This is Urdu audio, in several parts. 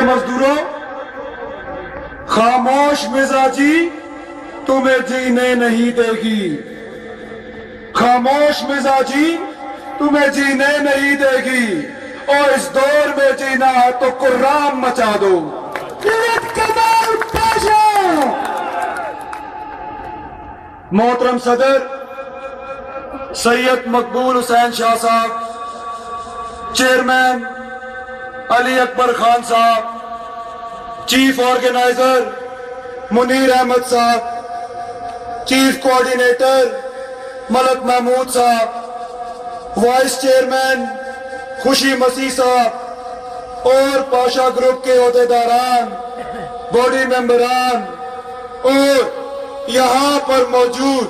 مزدوروں، خاموش مزاجی تمہیں جینے نہیں دے گی، خاموش مزاجی تمہیں جینے نہیں دے گی، اور اس دور میں جینا ہے تو قرآن مچا دو۔ محترم صدر سید مقبول حسین شاہ صاحب، چیئرمین علی اکبر خان صاحب، چیف آرگنائزر منیر احمد صاحب، چیف کوارڈینیٹر ملک محمود صاحب، وائس چیئرمین خوشی مسیح صاحب اور پاشا گروپ کے عہدیداران، باڈی ممبران اور یہاں پر موجود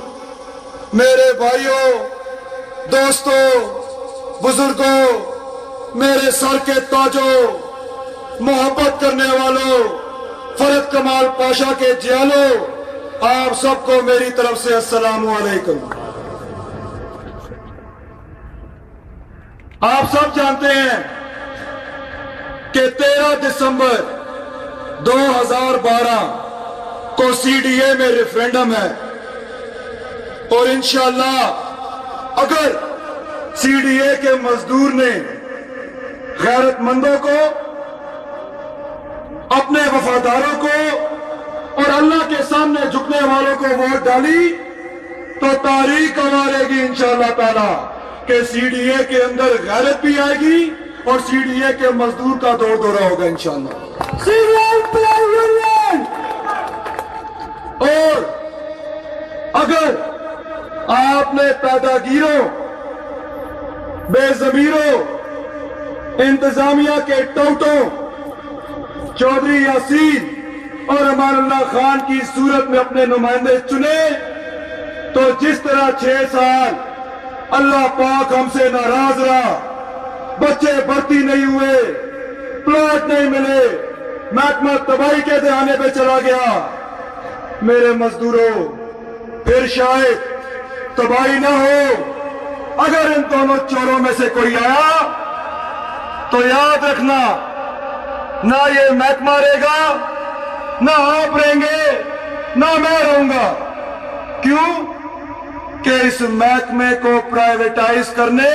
میرے بھائیوں، دوستوں، بزرگوں، میرے سر کے تاجوں، محبت کرنے والوں، فرد کمال پاشا کے جیالوں، آپ سب کو میری طرف سے السلام علیکم۔ آپ سب جانتے ہیں کہ 13 دسمبر 2012 کو سی ڈی اے میں ریفرینڈم ہے، اور انشاءاللہ اگر سی ڈی اے کے مزدور نے غیرت مندوں کو، اپنے وفاداروں کو اور اللہ کے سامنے جھکنے والوں کو ووٹ ڈالی تو تاریخ گوارے گی انشاءاللہ تعالی کہ سی ڈی اے کے اندر غیرت بھی آئے گی اور سی ڈی اے کے مزدور کا دور دورہ ہوگا انشاءاللہ۔ اور اگر آپ نے پیداگیروں، بے ضمیروں، انتظامیہ کے ٹوٹوں چودھری یاسین اور امان اللہ خان کی صورت میں اپنے نمائندے چنے تو جس طرح 6 سال اللہ پاک ہم سے ناراض رہا، بچے بھرتی نہیں ہوئے، پلاٹ نہیں ملے، محکمہ تباہی کے دہانے پہ چلا گیا، میرے مزدوروں پھر شاید تباہی نہ ہو۔ اگر ان دونوں چوروں میں سے کوئی آیا تو یاد رکھنا، نہ یہ محکمہ رہے گا، نہ آپ رہیں گے، نہ میں رہوں گا۔ کیوں؟ کہ اس محکمے کو پرائیویٹائز کرنے،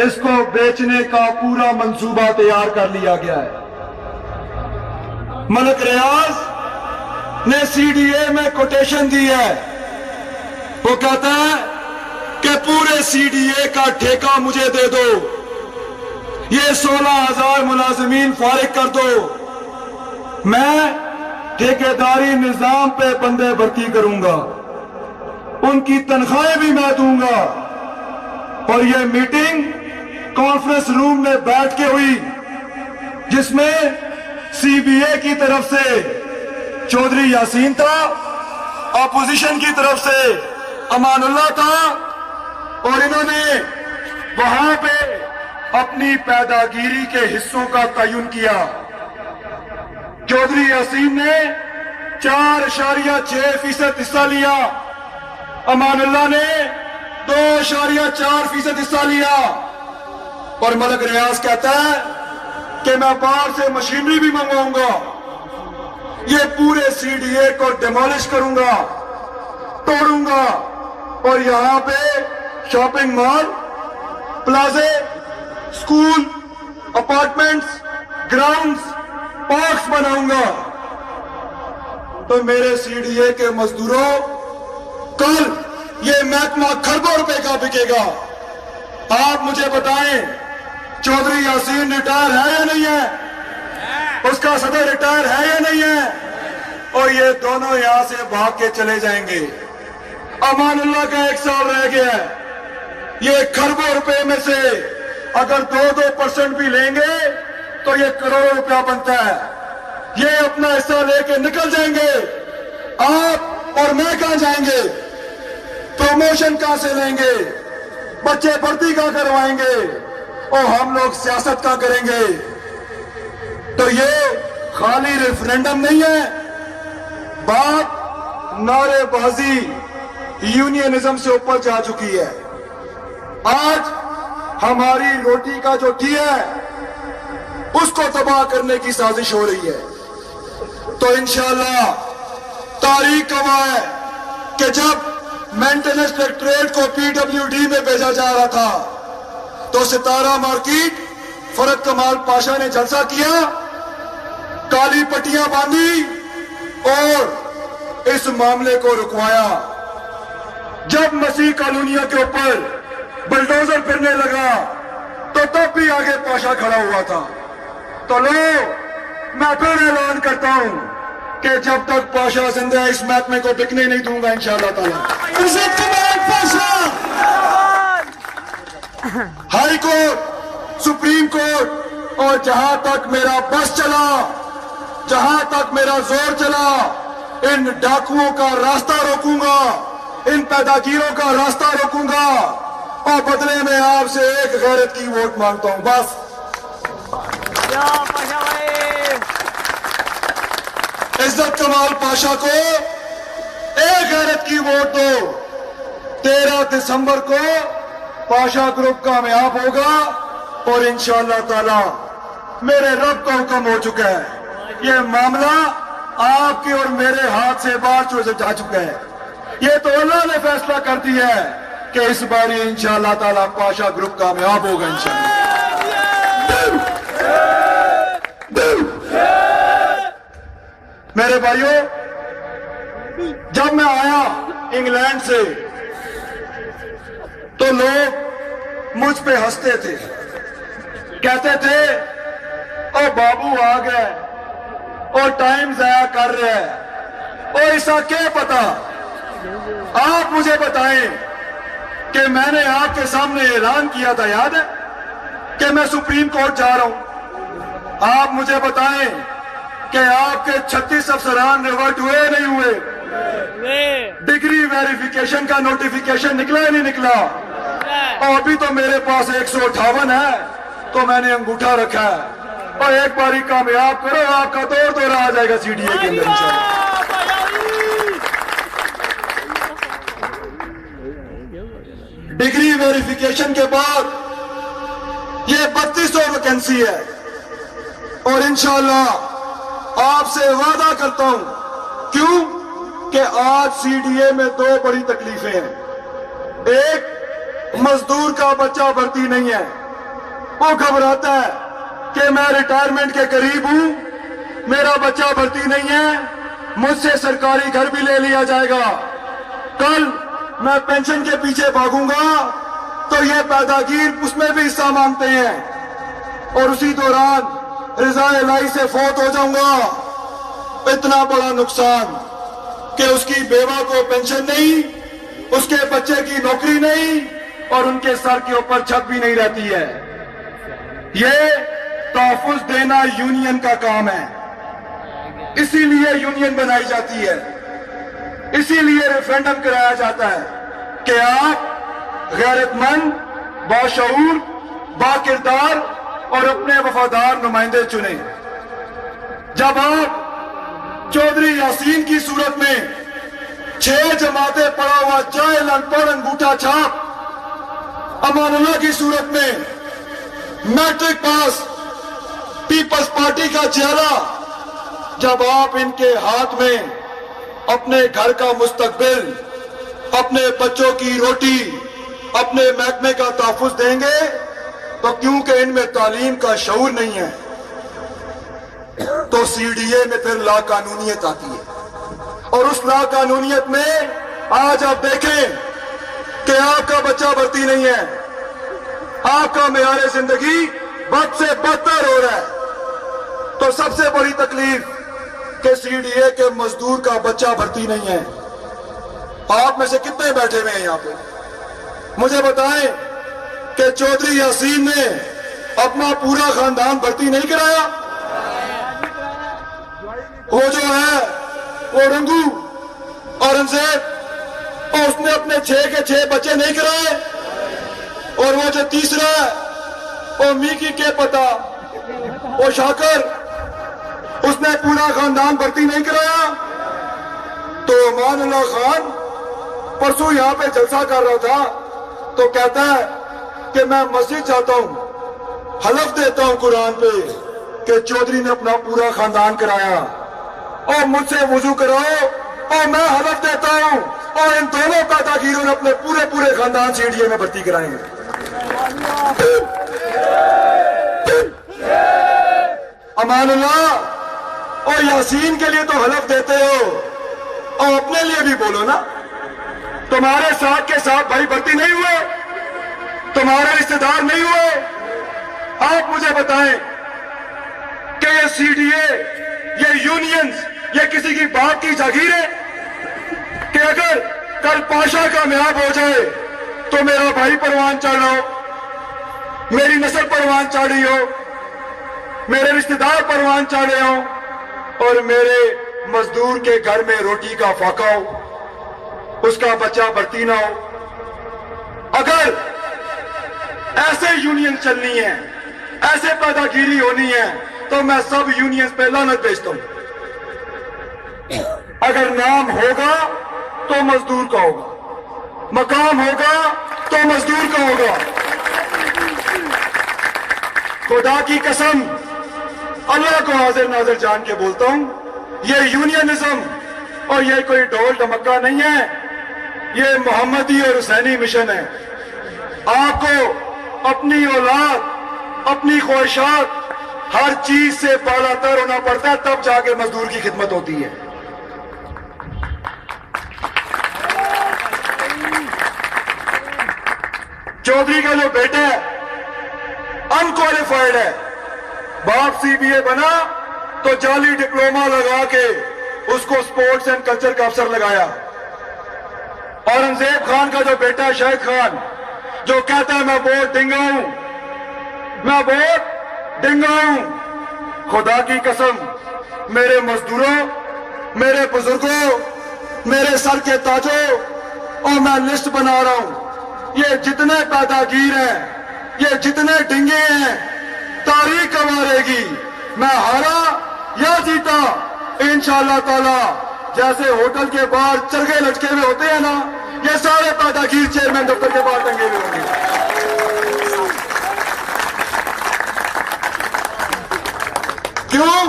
اس کو بیچنے کا پورا منصوبہ تیار کر لیا گیا ہے۔ ملک ریاض نے سی ڈی اے میں کوٹیشن دی ہے، وہ کہتا ہے کہ پورے سی ڈی اے کا ٹھیکہ مجھے دے دو، یہ 16,000 ملازمین فارغ کر دو، میں ٹھیکیداری نظام پہ بندے بھرتی کروں گا، ان کی تنخواہیں بھی میں دوں گا۔ اور یہ میٹنگ کانفرنس روم میں بیٹھ کے ہوئی، جس میں سی بی اے کی طرف سے چودھری یاسین تھا، اپوزیشن کی طرف سے امان اللہ تھا، اور انہوں نے وہاں پہ اپنی پیداگیری کے حصوں کا تعین کیا۔ چودھری یاسین نے 4.6% حصہ لیا، امان اللہ نے 2.4% حصہ لیا، اور ملک ریاض کہتا ہے کہ میں باہر سے مشینری بھی منگواؤں گا، یہ پورے سی ڈی اے کو ڈیمولش کروں گا، توڑوں گا، اور یہاں پہ شاپنگ مال، پلازے، سکول، اپارٹمنٹس، گراؤنڈز، پارکس بناؤں گا۔ تو میرے سی ڈی اے کے مزدوروں، کل یہ محکمہ کھربوں روپے کا بکے گا۔ آپ مجھے بتائیں چودھری یاسین ریٹائر ہے یا نہیں ہے؟ اس کا صدر ریٹائر ہے یا نہیں ہے؟ اور یہ دونوں یہاں سے بھاگ کے چلے جائیں گے۔ امان اللہ کا 1 سال رہ گیا ہے، یہ کھربوں روپے میں سے اگر 2% بھی لیں گے تو یہ کروڑوں روپیہ بنتا ہے۔ یہ اپنا حصہ لے کے نکل جائیں گے، آپ اور میں کہاں جائیں گے؟ پروموشن کہاں سے لیں گے؟ بچے بھرتی کہاں کروائیں گے؟ اور ہم لوگ سیاست کہاں کریں گے؟ تو یہ خالی ریفرینڈم نہیں ہے، بات نعرے بازی یونینزم سے اوپر جا چکی ہے۔ آج ہماری روٹی کا جو ٹی ہے اس کو تباہ کرنے کی سازش ہو رہی ہے. تو انشاءاللہ تاریخ گواہ ہے کہ جب مینٹیننس ڈائریکٹوریٹ کو PWD میں بھیجا جا رہا تھا تو ستارہ مارکیٹ فرق کمال پاشا نے جلسہ کیا, کالی پٹیاں باندھی اور اس معاملے کو رکوایا. جب مسیح کالونیا کے اوپر بلڈوزر پھرنے لگا تو تب بھی آگے پاشا کھڑا ہوا تھا. تو لو میں پھر اعلان کرتا ہوں کہ جب تک پاشا زندہ ہے اس محکمے کو بکنے نہیں دوں گا انشاءاللہ تعالیٰ. عزت کمال پاشا, ہائی کورٹ, سپریم کورٹ اور جہاں تک میرا بس چلا, جہاں تک میرا زور چلا, ان ڈاکوؤں کا راستہ روکوں گا, ان پیداگیروں کا راستہ روکوں گا اور بدلے میں آپ سے ایک غیرت کی ووٹ مانگتا ہوں بس. یا پاشا بھائی, عزت کمال پاشا کو ایک غیرت کی ووٹ دو. 13 دسمبر کو پاشا گروپ کامیاب ہوگا اور انشاءاللہ تعالی میرے رب کا حکم ہو چکا ہے. یہ معاملہ آپ کے اور میرے ہاتھ سے باہر جا چکا ہے. یہ تو اللہ نے فیصلہ کر دیا ہے کہ اس باری انشاءاللہ تعالی پاشا گروپ کامیاب ہوگا انشاءاللہ. میرے بھائیوں, جب میں آیا انگلینڈ سے تو لوگ مجھ پہ ہنستے تھے, کہتے تھے او بابو آ گئے اور ٹائم ضائع کر رہے ہیں, اور ایسا کیا پتا. آپ مجھے بتائیں کہ میں نے آپ کے سامنے اعلان کیا تھا, یاد ہے کہ میں سپریم کورٹ جا رہا ہوں. آپ مجھے بتائیں کہ آپ کے 36 افسران ریورٹ ہوئے نہیں ہوئے؟ ڈگری ویریفیکیشن کا نوٹیفیکیشن نکلا یا نہیں نکلا؟ اور ابھی تو میرے پاس 158 ہے تو میں نے انگوٹھا رکھا ہے. اور ایک باری کامیاب کرو, آپ کا دور آ جائے گا CDA کے اندر انشاءاللہ. ڈگری ویریفیکیشن کے بعد یہ 3200 ویکنسی ہے اور انشاءاللہ آپ سے وعدہ کرتا ہوں, کیوں کہ آج CDA میں 2 بڑی تکلیفیں ہیں. ایک, مزدور کا بچہ بھرتی نہیں ہے, وہ گھبراتا ہے کہ میں ریٹائرمنٹ کے قریب ہوں, میرا بچہ بھرتی نہیں ہے, مجھ سے سرکاری گھر بھی لے لیا جائے گا, کل میں پینشن کے پیچھے بھاگوں گا تو یہ پیداگیر اس میں بھی حصہ مانگتے ہیں, اور اسی دوران رضا الہی سے فوت ہو جاؤں گا. اتنا بڑا نقصان کہ اس کی بیوہ کو پینشن نہیں, اس کے بچے کی نوکری نہیں, اور ان کے سر کے اوپر چھت بھی نہیں رہتی ہے. یہ تحفظ دینا یونین کا کام ہے, اسی لیے یونین بنائی جاتی ہے, اسی لیے ریفرینڈم کرایا جاتا ہے کہ آپ غیرت مند, باشعور, با کردار اور اپنے وفادار نمائندے چنیں. جب آپ چودھری یاسین کی صورت میں 6 جماعتیں پڑا ہوا جاہل ان پڑھ انگوٹھا چھاپ امان اللہ کی صورت میں میٹرک پاس پیپلز پارٹی کا چہرہ, جب آپ ان کے ہاتھ میں اپنے گھر کا مستقبل, اپنے بچوں کی روٹی, اپنے محکمے کا تحفظ دیں گے تو کیونکہ ان میں تعلیم کا شعور نہیں ہے تو CDA میں پھر لا قانونیت آتی ہے. اور اس لا قانونیت میں آج آپ دیکھیں کہ آپ کا بچہ بھرتی نہیں ہے, آپ کا معیار زندگی بد سے بدتر ہو رہا ہے. تو سب سے بڑی تکلیف کہ CDA کے مزدور کا بچہ بھرتی نہیں ہے. آپ میں سے کتنے بیٹھے ہوئے ہیں یہاں پہ؟ مجھے بتائیں کہ چودھری یاسین نے اپنا پورا خاندان بھرتی نہیں کرایا؟ وہ جو ہے وہ رنگو اورنگزیب, اور اس نے اپنے 6 کے 6 بچے نہیں کرائے, اور وہ جو تیسرا ہے وہ میکی کے پتا, وہ شاکر, اس نے پورا خاندان بھرتی نہیں کرایا. تو امان اللہ خان پرسوں یہاں پہ جلسہ کر رہا تھا تو کہتا ہے کہ میں مسجد جاتا ہوں, حلف دیتا ہوں قرآن پہ کہ چودھری نے اپنا پورا خاندان کرایا اور مجھ سے وضو کراؤ اور میں حلف دیتا ہوں اور ان دونوں پیداگیروں نے اپنے پورے خاندان سی ڈی اے میں بھرتی کرائیں گے. امان اللہ اور یاسین کے لیے تو حلف دیتے ہو اور اپنے لیے بھی بولو نا. تمہارے ساتھ کے ساتھ بھائی بھرتی نہیں ہوئے, تمہارے رشتے دار نہیں ہوئے. آپ مجھے بتائیں کہ یہ سی ڈی اے, یہ یونینز, یہ کسی کی باپ کی جاگیر ہے کہ اگر کل پاشا کامیاب ہو جائے تو میرا بھائی پروان چڑھ رہا ہو, میری نسل پروان چڑھ رہی ہو, میرے رشتے دار پروان چڑھ رہے ہوں اور میرے مزدور کے گھر میں روٹی کا فاقہ ہو, اس کا بچہ بھرتی نہ ہو. اگر ایسے یونین چلنی ہے, ایسے پیداگیری ہونی ہے تو میں سب یونینز پہ لعنت بھیجتا ہوں. اگر نام ہوگا تو مزدور کا ہوگا, مقام ہوگا تو مزدور کا ہوگا. خدا کی قسم اللہ کو حاضر ناظر جان کے بولتا ہوں, یہ یونینزم اور یہ کوئی ڈھول ڈھمکا نہیں ہے, یہ محمدی اور حسینی مشن ہے. آپ کو اپنی اولاد, اپنی خواہشات, ہر چیز سے بالا تر ہونا پڑتا ہے, تب جا کے مزدور کی خدمت ہوتی ہے. چودھری کا جو بیٹا ہے انکوالیفائڈ ہے, باپ سی بی اے بنا تو جعلی ڈپلوما لگا کے اس کو سپورٹس اینڈ کلچر کا افسر لگایا. اورنگزیب خان کا جو بیٹا ہے شاہد خان, جو کہتا ہے میں ووٹ ڈنگا ہوں, میں ووٹ ڈنگا ہوں. خدا کی قسم میرے مزدوروں, میرے بزرگوں, میرے سر کے تاجوں, اور میں لسٹ بنا رہا ہوں, یہ جتنے پیداگیر ہیں, یہ جتنے ڈنگے ہیں, تاریخ گوارے گی میں ہارا یا جیتا انشاءاللہ تعالی. جیسے ہوٹل کے باہر چرگے لٹکے ہوئے ہوتے ہیں نا, یہ سارے پیداگیر چیئرمین دفتر کے باہر ٹنگے ہوئے ہوں گے. کیوں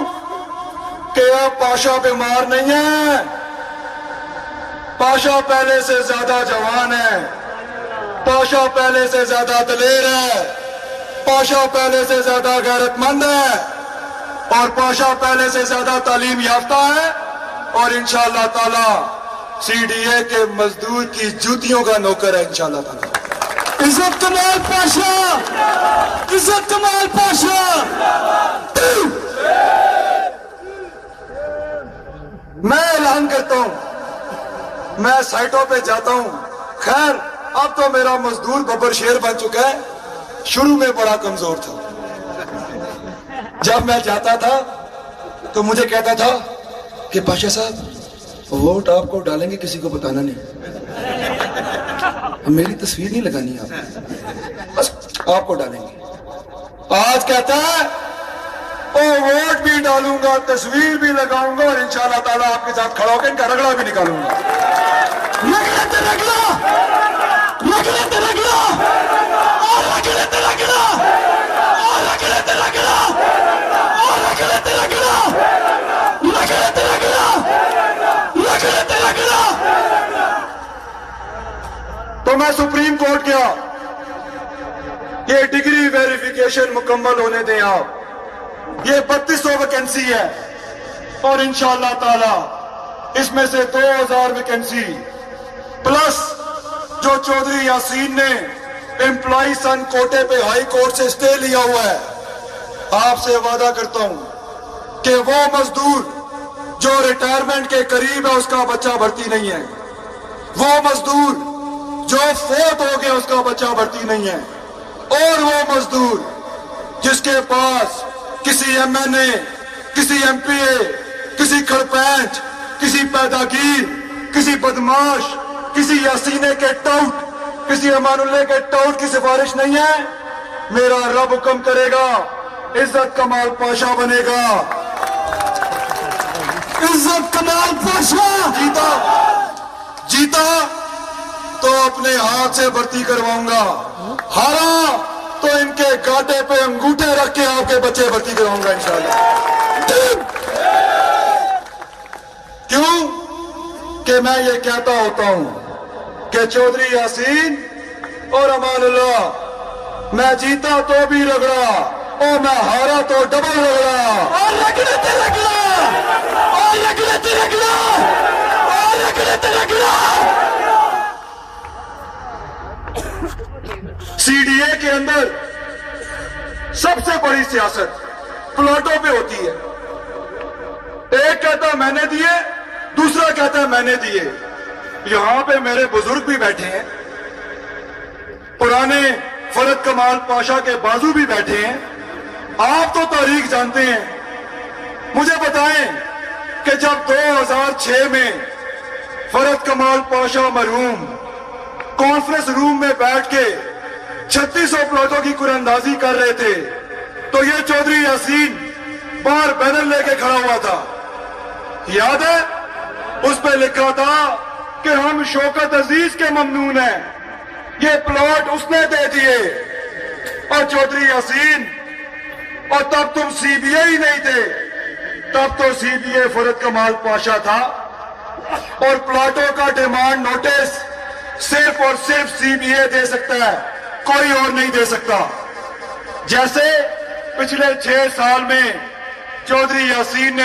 کہ اب پاشا بیمار نہیں ہے, پاشا پہلے سے زیادہ جوان ہے, پاشا پہلے سے زیادہ دلیر ہے, پاشا پہلے سے زیادہ غیرت مند ہے, اور پاشا پہلے سے زیادہ تعلیم یافتہ ہے, اور انشاءاللہ تعالی سی ڈی اے کے مزدور کی جوتیوں کا نوکر ہے انشاءاللہ تعالی. عزت کمال پاشا, عزت کمال پاشا. میں اعلان کرتا ہوں, میں سائٹوں پہ جاتا ہوں. خیر اب تو میرا مزدور ببر شیر بن چکا ہے, شروع میں بڑا کمزور تھا. جب میں جاتا تھا تو مجھے کہتا تھا کہ پاشا صاحب ووٹ آپ کو ڈالیں گے, کسی کو بتانا نہیں, میری تصویر نہیں لگانی, آپ بس آپ کو ڈالیں گے. آج کہتا ہے ووٹ بھی ڈالوں گا, تصویر بھی لگاؤں گا, اور انشاءاللہ تعالیٰ آپ کے ساتھ کھڑا ہو کے ان کا رگڑا بھی نکالوں گا. رگڑے تے رگڑا, رگڑے تے رگڑا, اور رگڑے تے رگڑا, اور رگڑے تے رگڑا, اور رگڑے تے رگڑا, رگڑے تے رگڑا, رگڑے تے رگڑا. تو میں سپریم کورٹ گیا, یہ ڈگری ویریفیکیشن مکمل ہونے دیں آپ. یہ 3200 ویکنسی ہے, اور انشاءاللہ تعالی اس میں سے 2000 ویکنسی پلس جو چودھری یاسین نے امپلائی سن کوٹے پہ ہائی کورٹ سے اسٹے لیا ہوا ہے, آپ سے وعدہ کرتا ہوں کہ وہ مزدور جو ریٹائرمنٹ کے قریب ہے اس کا بچہ بھرتی نہیں ہے, وہ مزدور جو فوت ہو گیا اس کا بچہ بھرتی نہیں ہے, اور وہ مزدور جس کے پاس کسی ایم این اے, کسی ایم پی اے, کسی کھڑپینچ, کسی پیداگیر, کسی بدماش, کسی یاسینے کے ٹاؤٹ, کسی امان اللہ کے ٹاؤٹ کی سفارش نہیں ہے. میرا رب حکم کرے گا, عزت کمال پاشا بنے گا. عزت کمال پاشا جیتا جیتا تو اپنے ہاتھ سے بھرتی کرواؤں گا, ہارا تو ان کے گاٹے پہ انگوٹھے رکھ کے آپ کے بچے بھرتی کراؤں گا انشاءاللہ۔ کیوں کہ میں یہ کہتا ہوتا ہوں کہ چودھری یاسین اور امان اللہ، میں جیتا تو بھی رگڑا اور میں ہارا تو ڈبل رگڑا، اور رگڑے تے رگڑا، اور رگڑے تے رگڑا، اور رگڑے تے رگڑا۔ سی ڈی اے کے اندر سب سے بڑی سیاست پلاٹوں پہ ہوتی ہے۔ ایک کہتا ہے میں نے دیے، دوسرا کہتا ہے میں نے دیے۔ یہاں پہ میرے بزرگ بھی بیٹھے ہیں، پرانے فرد کمال پاشا کے بازو بھی بیٹھے ہیں، آپ تو تاریخ جانتے ہیں۔ مجھے بتائیں کہ جب 2006 میں فرد کمال پاشا مرحوم کانفرنس روم میں بیٹھ کے 3600 پلاٹوں کی قرآن اندازی کر رہے تھے تو یہ چودھری یاسین باہر بینر لے کے کھڑا ہوا تھا، یاد ہے؟ اس پہ لکھا تھا کہ ہم شوکت عزیز کے ممنون ہیں، یہ پلاٹ اس نے دے دیے۔ اور چودھری یاسین، اور تب تم سی بی اے ہی نہیں تھے، تب تو سی بی اے فرد کمال پاشا تھا، اور پلاٹوں کا ڈیمانڈ نوٹس صرف اور صرف سی بی اے دے سکتا ہے، کوئی اور نہیں دے سکتا۔ جیسے پچھلے 6 سال میں چودھری یاسین نے